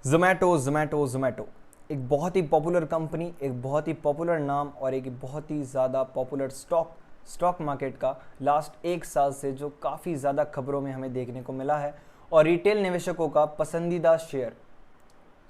ज़ोमैटो ज़ोमैटो ज़ोमैटो एक बहुत ही popular company, एक बहुत ही पॉपुलर नाम और एक बहुत ही ज़्यादा पॉपुलर स्टॉक मार्केट का लास्ट एक साल से जो काफ़ी ज़्यादा खबरों में हमें देखने को मिला है और रिटेल निवेशकों का पसंदीदा शेयर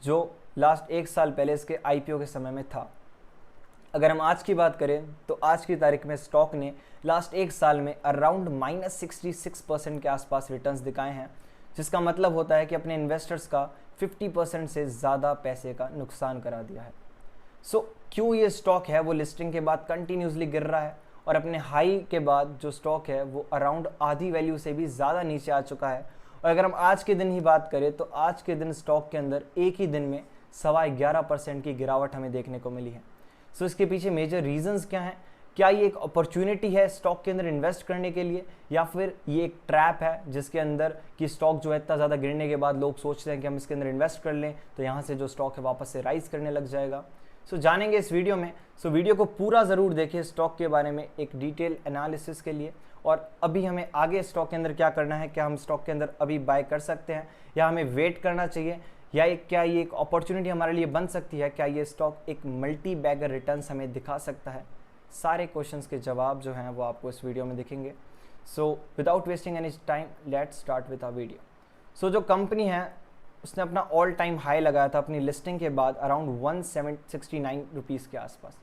जो लास्ट एक साल पहले इसके आईपीओ के समय में था। अगर हम आज की बात करें तो आज की तारीख में स्टॉक ने लास्ट एक साल में अराउंड -66% के आसपास रिटर्न्स दिखाए हैं, जिसका मतलब होता है कि अपने इन्वेस्टर्स का 50% से ज़्यादा पैसे का नुकसान करा दिया है। क्यों ये स्टॉक है वो लिस्टिंग के बाद कंटिन्यूसली गिर रहा है और अपने हाई के बाद जो स्टॉक है वो अराउंड आधी वैल्यू से भी ज़्यादा नीचे आ चुका है। और अगर हम आज के दिन ही बात करें तो आज के दिन स्टॉक के अंदर एक ही दिन में 11.25% की गिरावट हमें देखने को मिली है। इसके पीछे मेजर रीजंस क्या हैं? क्या ये एक अपॉर्चुनिटी है स्टॉक के अंदर इन्वेस्ट करने के लिए, या फिर ये एक ट्रैप है जिसके अंदर कि स्टॉक जो है इतना ज़्यादा गिरने के बाद लोग सोचते हैं कि हम इसके अंदर इन्वेस्ट कर लें तो यहाँ से जो स्टॉक है वापस से राइज करने लग जाएगा। जानेंगे इस वीडियो में। वीडियो को पूरा ज़रूर देखिए स्टॉक के बारे में एक डिटेल एनालिसिस के लिए। और अभी हमें आगे स्टॉक के अंदर क्या करना है, क्या हम स्टॉक के अंदर अभी बाय कर सकते हैं या हमें वेट करना चाहिए, या क्या ये एक अपॉर्चुनिटी हमारे लिए बन सकती है, क्या ये स्टॉक एक मल्टी बैगर रिटर्न्स हमें दिखा सकता है। सारे क्वेश्चंस के जवाब जो हैं वो आपको इस वीडियो में दिखेंगे। Without wasting any time let's start with our video. जो कंपनी है उसने अपना ऑल टाइम हाई लगाया था अपनी लिस्टिंग के बाद अराउंड 169 रुपीज़ के आसपास।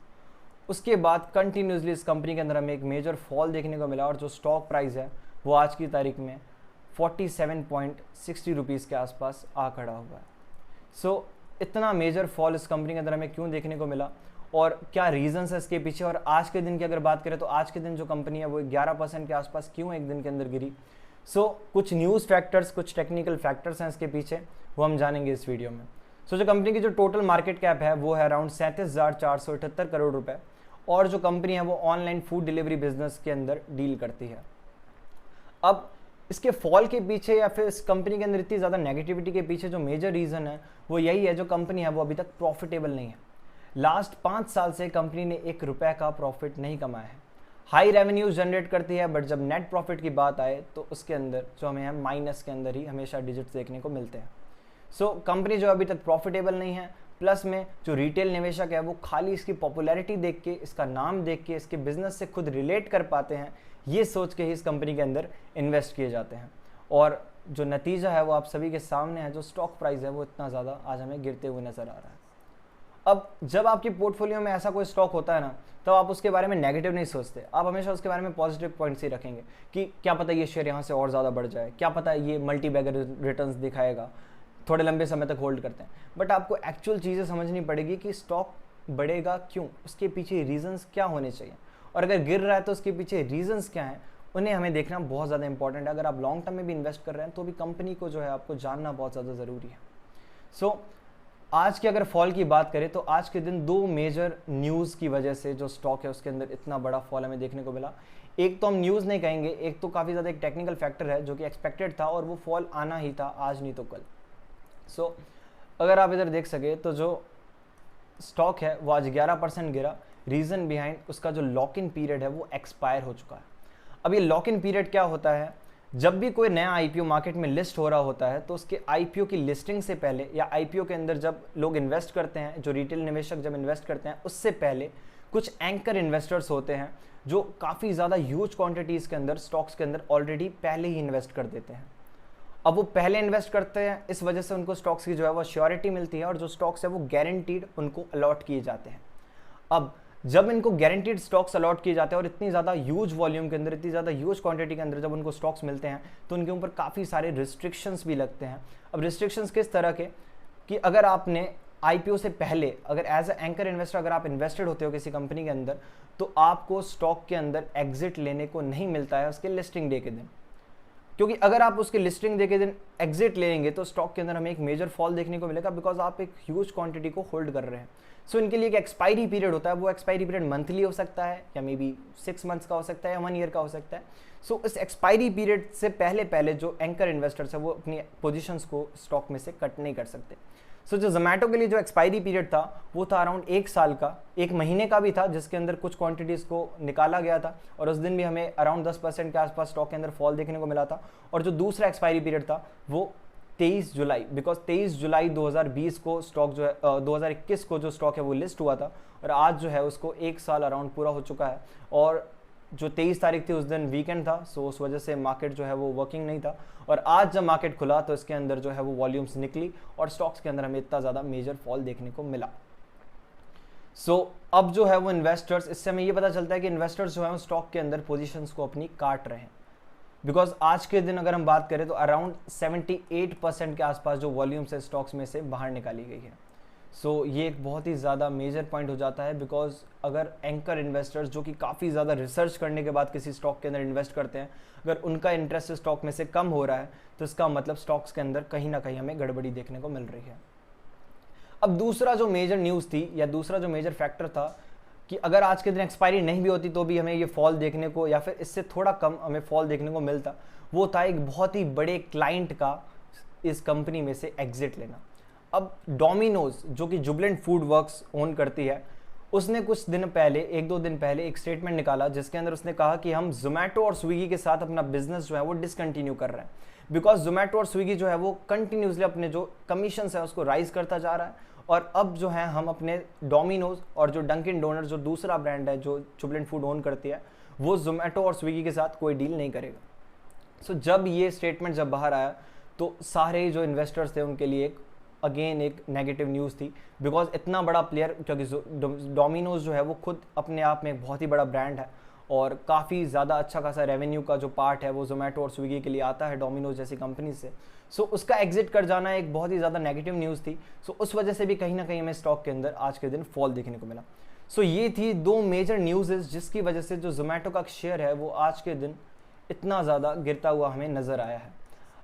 उसके बाद कंटिन्यूसली इस कंपनी के अंदर हमें एक मेजर फॉल देखने को मिला और जो स्टॉक प्राइस है वो आज की तारीख में 47.60 रुपीज़ के आसपास आ खड़ा हुआ है। इतना मेजर फॉल इस कंपनी के अंदर हमें क्यों देखने को मिला और क्या रीजंस है इसके पीछे, और आज के दिन की अगर बात करें तो आज के दिन जो कंपनी है वो 11% के आसपास क्यों एक दिन के अंदर गिरी। कुछ न्यूज़ फैक्टर्स, कुछ टेक्निकल फैक्टर्स हैं इसके पीछे, वो हम जानेंगे इस वीडियो में। जो कंपनी की जो टोटल मार्केट कैप है वो है अराउंड 37,478 करोड़ रुपए, और जो कंपनी है वो ऑनलाइन फूड डिलीवरी बिजनेस के अंदर डील करती है। अब इसके फॉल के पीछे या फिर इस कंपनी के अंदर इतनी ज़्यादा नेगेटिविटी के पीछे जो मेजर रीज़न है वो यही है, जो कंपनी है वो अभी तक प्रॉफिटेबल नहीं है। लास्ट 5 साल से कंपनी ने 1 रुपये का प्रॉफिट नहीं कमाया है। हाई रेवेन्यूज जनरेट करती है, बट जब नेट प्रॉफिट की बात आए तो उसके अंदर जो हमें है माइनस के अंदर ही हमेशा डिजिट्स देखने को मिलते हैं। कंपनी जो अभी तक प्रॉफिटेबल नहीं है, प्लस में जो रिटेल निवेशक है वो खाली इसकी पॉपुलैरिटी देख के, इसका नाम देख के, इसके बिजनेस से खुद रिलेट कर पाते हैं, ये सोच के ही इस कंपनी के अंदर इन्वेस्ट किए जाते हैं। और जो नतीजा है वो आप सभी के सामने है, जो स्टॉक प्राइस है वो इतना ज़्यादा आज हमें गिरते हुए नज़र आ रहा है। अब जब आपकी पोर्टफोलियो में ऐसा कोई स्टॉक होता है ना, तो आप उसके बारे में नेगेटिव नहीं सोचते, आप हमेशा उसके बारे में पॉजिटिव पॉइंट्स ही रखेंगे कि क्या पता ये शेयर यहाँ से और ज़्यादा बढ़ जाए, क्या पता ये मल्टी बैगर रिटर्न्स दिखाएगा, थोड़े लंबे समय तक होल्ड करते हैं। बट आपको एक्चुअल चीज़ें समझनी पड़ेगी कि स्टॉक बढ़ेगा क्यों, उसके पीछे रीजंस क्या होने चाहिए, और अगर गिर रहा है तो उसके पीछे रीजंस क्या हैं, उन्हें हमें देखना बहुत ज़्यादा इंपॉर्टेंट है। अगर आप लॉन्ग टर्म में भी इन्वेस्ट कर रहे हैं तो भी कंपनी को जो है आपको जानना बहुत ज़्यादा ज़रूरी है। आज की अगर फॉल की बात करें तो आज के दिन 2 मेजर न्यूज़ की वजह से जो स्टॉक है उसके अंदर इतना बड़ा फॉल हमें देखने को मिला। एक तो हम न्यूज़ नहीं कहेंगे, एक तो काफ़ी ज़्यादा एक टेक्निकल फैक्टर है जो कि एक्सपेक्टेड था और वो फॉल आना ही था, आज नहीं तो कल। अगर आप इधर देख सके तो जो स्टॉक है वो आज 11% गिरा। रीज़न बिहाइंड उसका जो लॉक इन पीरियड है वो एक्सपायर हो चुका है। अब ये लॉक इन पीरियड क्या होता है, जब भी कोई नया आईपीओ मार्केट में लिस्ट हो रहा होता है तो उसके आईपीओ की लिस्टिंग से पहले या आईपीओ के अंदर जब लोग इन्वेस्ट करते हैं, जो रिटेल निवेशक जब इन्वेस्ट करते हैं, उससे पहले कुछ एंकर इन्वेस्टर्स होते हैं जो काफ़ी ज़्यादा ह्यूज क्वांटिटीज़ के अंदर स्टॉक्स के अंदर ऑलरेडी पहले ही इन्वेस्ट कर देते हैं। अब वो पहले इन्वेस्ट करते हैं, इस वजह से उनको स्टॉक्स की जो है वो श्योरिटी मिलती है और जो स्टॉक्स है वो गारंटीड उनको अलॉट किए जाते हैं। अब जब इनको गारंटीड स्टॉक्स अलॉट किए जाते हैं और इतनी ज़्यादा ह्यूज वॉल्यूम के अंदर, इतनी ज़्यादा ह्यूज क्वांटिटी के अंदर जब उनको स्टॉक्स मिलते हैं तो उनके ऊपर काफ़ी सारे रिस्ट्रिक्शंस भी लगते हैं। अब रिस्ट्रिक्शंस किस तरह के कि अगर आपने आईपीओ से पहले अगर एज अ एंकर इन्वेस्टर अगर आप इन्वेस्टेड होते हो किसी कंपनी के अंदर, तो आपको स्टॉक के अंदर एग्जिट लेने को नहीं मिलता है उसके लिस्टिंग डे के दिन, क्योंकि अगर आप उसके लिस्टिंग डे के दिन एग्जिट लेंगे तो स्टॉक के अंदर हमें एक मेजर फॉल देखने को मिलेगा, बिकॉज आप एक ह्यूज क्वांटिटी को होल्ड कर रहे हैं। इनके लिए एक एक्सपायरी पीरियड होता है, वो एक्सपायरी पीरियड मंथली हो सकता है या मे बी 6 मंथ्स का हो सकता है या 1 ईयर का हो सकता है। इस एक्सपायरी पीरियड से पहले जो एंकर इन्वेस्टर्स है वो अपनी पोजिशंस को स्टॉक में से कट नहीं कर सकते। जो जोमेटो के लिए जो एक्सपायरी पीरियड था वो था अराउंड 1 साल का, 1 महीने का भी था, जिसके अंदर कुछ क्वांटिटीज़ को निकाला गया था और उस दिन भी हमें अराउंड 10% के आसपास स्टॉक के अंदर फॉल देखने को मिला था। और जो दूसरा एक्सपायरी पीरियड था वो 23 जुलाई, बिकॉज 23 जुलाई 2020 को स्टॉक जो है 2021 को जो स्टॉक है वो लिस्ट हुआ था, और आज जो है उसको 1 साल अराउंड पूरा हो चुका है। और जो 23 तारीख थी उस दिन वीकेंड था, सो उस वजह से मार्केट जो है वो वर्किंग नहीं था, और आज जब मार्केट खुला तो इसके अंदर जो है वो वॉल्यूम्स निकली और स्टॉक्स के अंदर हमें इतना ज़्यादा मेजर फॉल देखने को मिला। अब जो है वो इन्वेस्टर्स, इससे हमें ये पता चलता है कि इन्वेस्टर्स जो है वो स्टॉक के अंदर पोजीशंस को अपनी काट रहे हैं, बिकॉज आज के दिन अगर हम बात करें तो अराउंड 78% के आसपास जो वॉल्यूम्स है स्टॉक्स में से बाहर निकाली गई है। ये एक बहुत ही ज़्यादा मेजर पॉइंट हो जाता है, बिकॉज अगर एंकर इन्वेस्टर्स जो कि काफ़ी ज़्यादा रिसर्च करने के बाद किसी स्टॉक के अंदर इन्वेस्ट करते हैं, अगर उनका इंटरेस्ट स्टॉक में से कम हो रहा है तो इसका मतलब स्टॉक्स के अंदर कहीं ना कहीं हमें गड़बड़ी देखने को मिल रही है। अब दूसरा जो मेजर न्यूज़ थी या दूसरा जो मेजर फैक्टर था कि अगर आज के दिन एक्सपायरी नहीं भी होती तो भी हमें ये फॉल देखने को या फिर इससे थोड़ा कम हमें फॉल देखने को मिलता, वो था एक बहुत ही बड़े क्लाइंट का इस कंपनी में से एग्जिट लेना। अब डोमिनोज जो कि जुबिलेंट फूड वर्क्स ओन करती है, उसने कुछ दिन पहले, 1-2 दिन पहले एक स्टेटमेंट निकाला जिसके अंदर उसने कहा कि हम जोमेटो और स्विगी के साथ अपना बिजनेस जो है वो डिसकंटिन्यू कर रहे हैं, बिकॉज जोमेटो और स्विगी जो है वो कंटिन्यूसली अपने जो कमीशन है उसको राइज करता जा रहा है, और अब जो है हम अपने डोमिनोज और जो डंकिन डोनट्स जो दूसरा ब्रांड है जो जुबिलेंट फूड ओन करती है, वो जोमेटो और स्विगी के साथ कोई डील नहीं करेगा। जब ये स्टेटमेंट जब बाहर आया तो सारे जो इन्वेस्टर्स थे उनके लिए एक नेगेटिव न्यूज़ थी, बिकॉज इतना बड़ा प्लेयर, क्योंकि डोमिनोज जो है वो खुद अपने आप में एक बहुत ही बड़ा ब्रांड है और काफ़ी ज़्यादा अच्छा खासा रेवेन्यू का जो पार्ट है वो जोमेटो और स्विगी के लिए आता है डोमिनोज जैसी कंपनी से। उसका एग्जिट कर जाना एक बहुत ही ज़्यादा नेगेटिव न्यूज़ थी। उस वजह से भी कहीं ना कहीं हमें स्टॉक के अंदर आज के दिन फॉल देखने को मिला। ये थी 2 मेजर न्यूज़ जिसकी वजह से जो जोमेटो का शेयर है वो आज के दिन इतना ज़्यादा गिरता हुआ हमें नज़र आया है।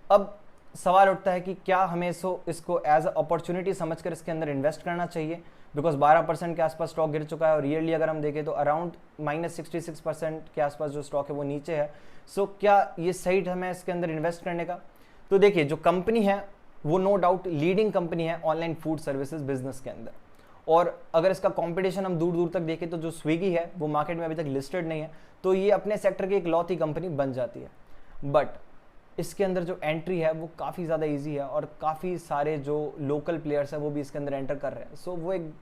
अब सवाल उठता है कि क्या हमें इसको एज अ अपॉर्चुनिटी समझकर इसके अंदर इन्वेस्ट करना चाहिए, बिकॉज 12% के आसपास स्टॉक गिर चुका है और रियली अगर हम देखें तो अराउंड -66% के आसपास जो स्टॉक है वो नीचे है। क्या ये सही है इसके अंदर इन्वेस्ट करने का? तो देखिए, जो कंपनी है वो नो डाउट लीडिंग कंपनी है ऑनलाइन फूड सर्विसेज बिजनेस के अंदर, और अगर इसका कंपटीशन हम दूर दूर तक देखें तो जो स्विगी है वो मार्केट में अभी तक लिस्टेड नहीं है, तो ये अपने सेक्टर की एक लौती कंपनी बन जाती है। बट इसके अंदर जो एंट्री है वो काफ़ी ज़्यादा इजी है और काफ़ी सारे जो लोकल प्लेयर्स हैं वो भी इसके अंदर एंटर कर रहे हैं। वो एक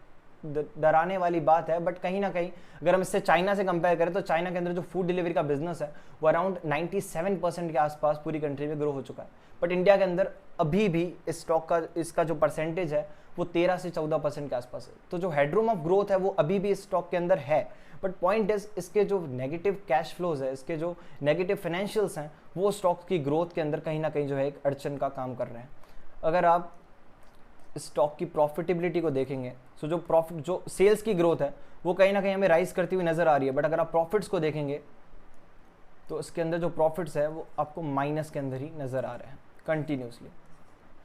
डराने वाली बात है। बट कहीं ना कहीं अगर हम इससे चाइना से कंपेयर करें तो चाइना के अंदर जो फूड डिलीवरी का बिजनेस है वो अराउंड 97% के आसपास पूरी कंट्री में ग्रो हो चुका है। बट इंडिया के अंदर अभी भी इस स्टॉक का इसका जो परसेंटेज है वो 13 से 14% के आसपास है। तो जो हेडरूम ऑफ ग्रोथ है वो अभी भी इस स्टॉक के अंदर है। बट पॉइंट इज, इसके जो नेगेटिव कैश फ्लोज है, इसके जो नेगेटिव फाइनेंशियल्स हैं, वो स्टॉक की ग्रोथ के अंदर कहीं ना कहीं जो है एक अड़चन का काम कर रहे हैं। अगर आप स्टॉक की प्रॉफिटेबिलिटी को देखेंगे तो जो सेल्स की ग्रोथ है वो कहीं ना कहीं हमें राइज करती हुई नजर आ रही है। बट अगर आप प्रॉफिट्स को देखेंगे तो इसके अंदर जो प्रॉफिट्स है वो आपको माइनस के अंदर ही नजर आ रहे हैं कंटिन्यूसली।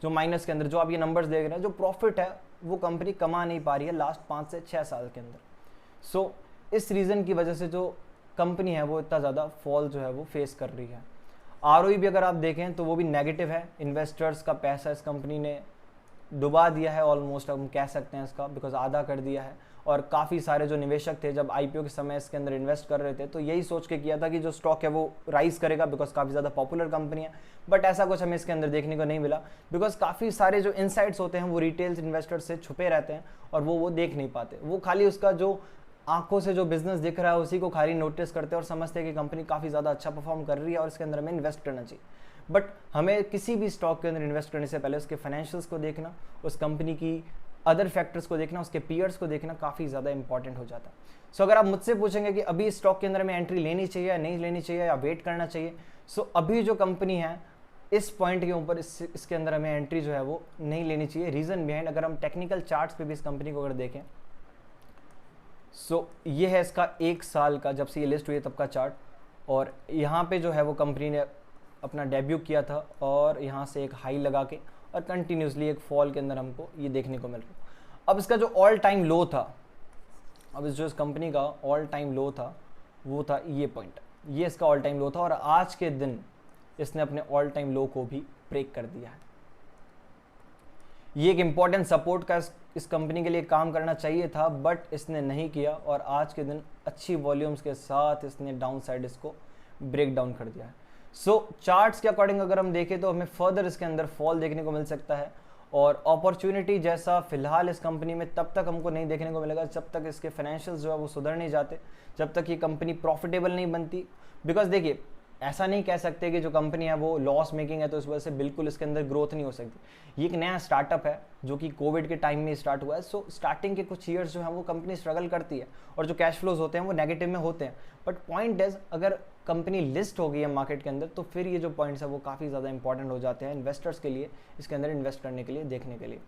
जो माइनस के अंदर जो आप ये नंबर्स देख रहे हैं, जो प्रॉफिट है वो कंपनी कमा नहीं पा रही है लास्ट 5 से 6 साल के अंदर। इस रीज़न की वजह से जो कंपनी है वो इतना ज़्यादा फॉल जो है वो फेस कर रही है। आरओई भी अगर आप देखें तो वो भी नेगेटिव है। इन्वेस्टर्स का पैसा इस कंपनी ने डुबा दिया है ऑलमोस्ट, हम कह सकते हैं इसका, बिकॉज आधा कर दिया है। और काफ़ी सारे जो निवेशक थे जब आईपीओ के समय इसके अंदर इन्वेस्ट कर रहे थे तो यही सोच के किया था कि जो स्टॉक है वो राइज करेगा बिकॉज काफ़ी ज़्यादा पॉपुलर कंपनी है। बट ऐसा कुछ हमें इसके अंदर देखने को नहीं मिला, बिकॉज काफ़ी सारे जो इनसाइट्स होते हैं वो रिटेल इन्वेस्टर्स से छुपे रहते हैं और वो देख नहीं पाते। वो खाली उसका जो आंखों से जो बिजनेस दिख रहा है उसी को खाली नोटिस करते हैं और समझते हैं कि कंपनी काफ़ी ज़्यादा अच्छा परफॉर्म कर रही है और इसके अंदर हमें इन्वेस्ट करना चाहिए। बट हमें किसी भी स्टॉक के अंदर इन्वेस्ट करने से पहले उसके फाइनेंशियल्स को देखना, उस कंपनी की अदर फैक्टर्स को देखना, उसके पीयर्स को देखना काफ़ी ज़्यादा इंपॉर्टेंट हो जाता है। अगर आप मुझसे पूछेंगे कि अभी स्टॉक के अंदर हमें एंट्री लेनी चाहिए या नहीं लेनी चाहिए या वेट करना चाहिए, अभी जो कंपनी है इस पॉइंट के ऊपर इसके अंदर हमें एंट्री जो है वो नहीं लेनी चाहिए। रीज़न बिहाइंड, अगर हम टेक्निकल चार्ट्स पे भी इस कंपनी को अगर देखें ये है इसका 1 साल का, जब से ये लिस्ट हुई है तब का चार्ट, और यहाँ पे जो है वो कंपनी ने अपना डेब्यू किया था और यहाँ से एक हाई लगा के और कंटिन्यूसली एक फॉल के अंदर हमको ये देखने को मिल रहा है। अब इसका जो ऑल टाइम लो था, अब इस कंपनी का ऑल टाइम लो था वो था ये पॉइंट, ये इसका ऑल टाइम लो था और आज के दिन इसने अपने ऑल टाइम लो को भी ब्रेक कर दिया है। ये एक इम्पॉर्टेंट सपोर्ट का इस कंपनी के लिए काम करना चाहिए था, बट इसने नहीं किया और आज के दिन अच्छी वॉल्यूम्स के साथ इसने डाउन साइड इसको ब्रेक डाउन कर दिया है। सो चार्ट्स के अकॉर्डिंग अगर हम देखें तो हमें फर्दर इसके अंदर फॉल देखने को मिल सकता है, और अपॉर्चुनिटी जैसा फिलहाल इस कंपनी में तब तक हमको नहीं देखने को मिलेगा जब तक इसके फाइनेंशियल्स जो है वो सुधर नहीं जाते, जब तक ये कंपनी प्रॉफिटेबल नहीं बनती। बिकॉज देखिए, ऐसा नहीं कह सकते कि जो कंपनी है वो लॉस मेकिंग है तो इस वजह से बिल्कुल इसके अंदर ग्रोथ नहीं हो सकती। ये एक नया स्टार्टअप है जो कि कोविड के टाइम में स्टार्ट हुआ है। सो स्टार्टिंग के कुछ ईयर्स जो है वो कंपनी स्ट्रगल करती है और जो कैश फ्लोज होते हैं वो नेगेटिव में होते हैं। बट पॉइंट इज, अगर कंपनी लिस्ट हो गई है मार्केट के अंदर तो फिर ये जो पॉइंट्स है वो काफ़ी ज़्यादा इंपॉर्टेंट हो जाते हैं इन्वेस्टर्स के लिए, इसके अंदर इन्वेस्ट करने के लिए, देखने के लिए।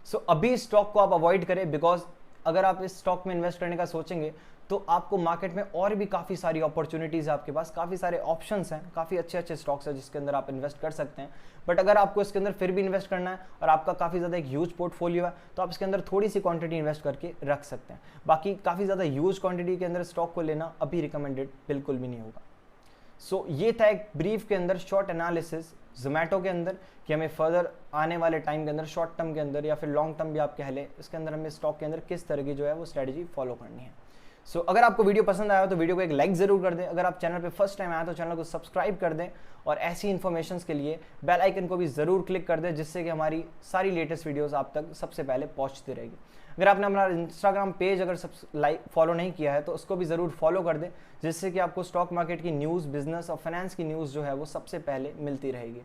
सो अभी स्टॉक को आप अवॉइड करें, बिकॉज अगर आप इस स्टॉक में इन्वेस्ट करने का सोचेंगे तो आपको मार्केट में और भी काफ़ी सारी अपॉर्चुनिटीज़ है, आपके पास काफ़ी सारे ऑप्शंस हैं, काफ़ी अच्छे अच्छे स्टॉक्स हैं जिसके अंदर आप इन्वेस्ट कर सकते हैं। बट अगर आपको इसके अंदर फिर भी इन्वेस्ट करना है और आपका काफ़ी ज़्यादा एक ह्यूज पोर्टफोलियो है तो आप इसके अंदर थोड़ी सी क्वांटिटी इन्वेस्ट करके रख सकते हैं। बाकी काफ़ी ज़्यादा ह्यूज क्वांटिटी के अंदर स्टॉक को लेना अभी रिकमेंडेड बिल्कुल भी नहीं होगा। सो ये था एक ब्रीफ के अंदर शॉर्ट एनालिसिस जोमेटो के अंदर कि हमें फर्दर आने वाले टाइम के अंदर, शॉर्ट टर्म के अंदर या फिर लॉन्ग टर्म भी आप कह लें, इसके अंदर हमें स्टॉक के अंदर किस तरह की जो है वो स्ट्रेटजी फॉलो करनी है। सो अगर आपको वीडियो पसंद आया तो वीडियो को एक लाइक जरूर कर दें। अगर आप चैनल पे फर्स्ट टाइम आया तो चैनल को सब्सक्राइब कर दें और ऐसी इन्फॉर्मेशन के लिए बेल आइकन को भी ज़रूर क्लिक कर दें, जिससे कि हमारी सारी लेटेस्ट वीडियोस आप तक सबसे पहले पहुंचती रहेगी। अगर आपने हमारा इंस्टाग्राम पेज अगर फॉलो नहीं किया है तो उसको भी ज़रूर फॉलो कर दें, जिससे कि आपको स्टॉक मार्केट की न्यूज़, बिजनेस और फाइनेंस की न्यूज़ जो है वो सबसे पहले मिलती रहेगी।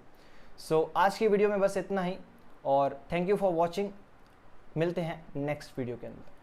सो आज की वीडियो में बस इतना ही और थैंक यू फॉर वॉचिंग। मिलते हैं नेक्स्ट वीडियो के अंदर।